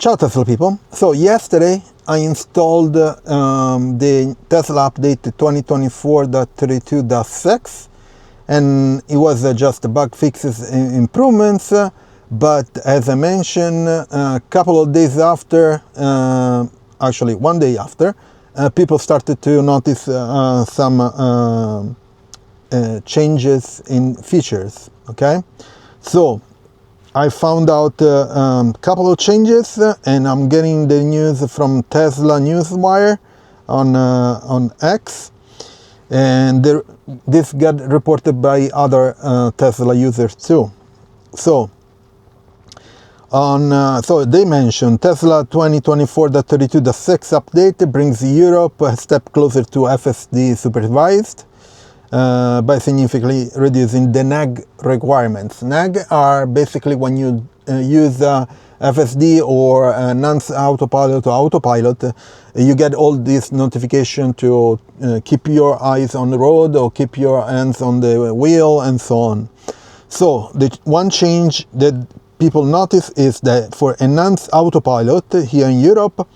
Ciao Tesla people. So yesterday I installed the Tesla update 2024.32.6 and it was just bug fixes improvements, but as I mentioned, a couple of days after, actually 1 day after, people started to notice some changes in features. Okay, so I found out a couple of changes, and I'm getting the news from Tesla Newswire on X, and this got reported by other Tesla users too. So so they mentioned Tesla 2024.32.6 update brings Europe a step closer to FSD supervised, by significantly reducing the NAG requirements. NAG are basically when you use FSD or Enhanced Autopilot or Autopilot, you get all this notification to keep your eyes on the road or keep your hands on the wheel and so on. So the one change that people notice is that for Enhanced Autopilot here in Europe,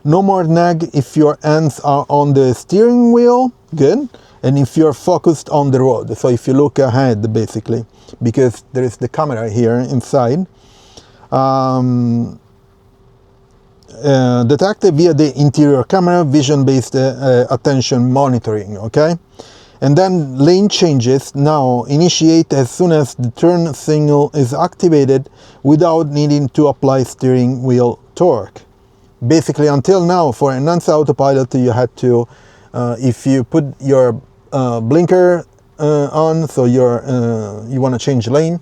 no more nag if your hands are on the steering wheel, good, and if you're focused on the road. So if you look ahead, basically, because there is the camera here inside, detected via the interior camera, vision-based attention monitoring, okay? And then lane changes now initiate as soon as the turn signal is activated without needing to apply steering wheel torque. Basically, until now, for Enhanced Autopilot, you had to, if you put your blinker on, so you want to change lane,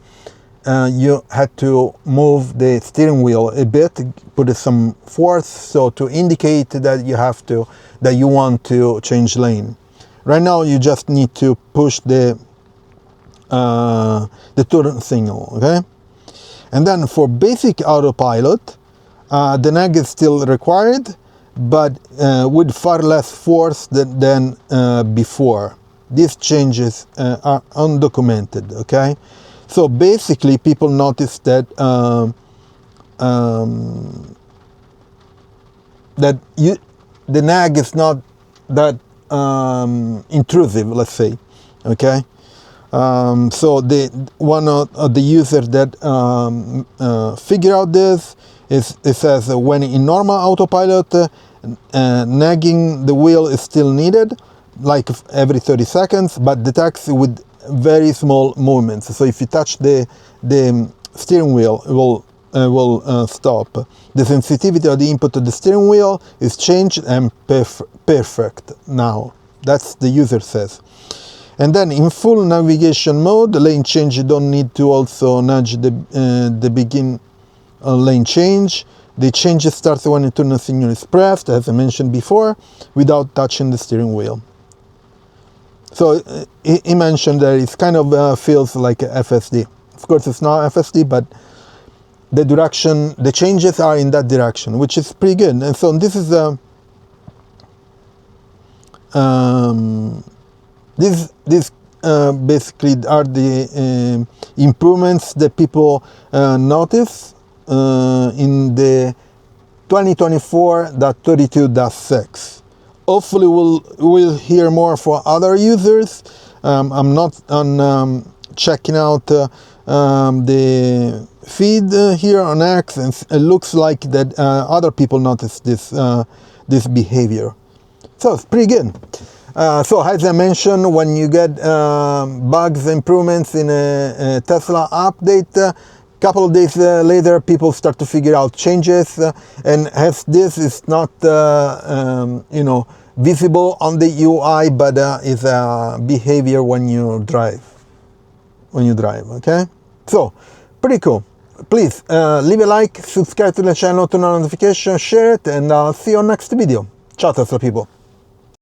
you had to move the steering wheel a bit, put some force, so to indicate that you want to change lane. Right now, you just need to push the turn signal, okay? And then for basic autopilot, the nag is still required, but with far less force than before. These changes are undocumented, okay? So basically, people notice that the nag is not that intrusive, let's say, okay? So one of the users that figure out this it says when in normal autopilot, nagging the wheel is still needed, like every 30 seconds, but detects with very small movements. So if you touch the steering wheel, it will stop. The sensitivity of the input to the steering wheel is changed and perfect now. That's the user says. And then in full navigation mode, the lane change, you don't need to also nudge the begin lane change. The change starts when the turn signal is pressed, as I mentioned before, without touching the steering wheel. So he mentioned that it kind of feels like a FSD. Of course, it's not FSD, but the direction, the changes are in that direction, which is pretty good. And so this is this basically are the improvements that people notice in the 2024.32.6. Hopefully we'll hear more for other users. I'm not on checking out the feed here on X, and it looks like that other people notice this behavior. So it's pretty good. So as I mentioned, when you get bugs, improvements in a Tesla update, couple of days later, people start to figure out changes, and as this is not visible on the UI, but is a behavior when you drive. Okay, so pretty cool. Please leave a like, subscribe to the channel, turn on notifications, share it, and I'll see you on next video. Ciao Tesla people.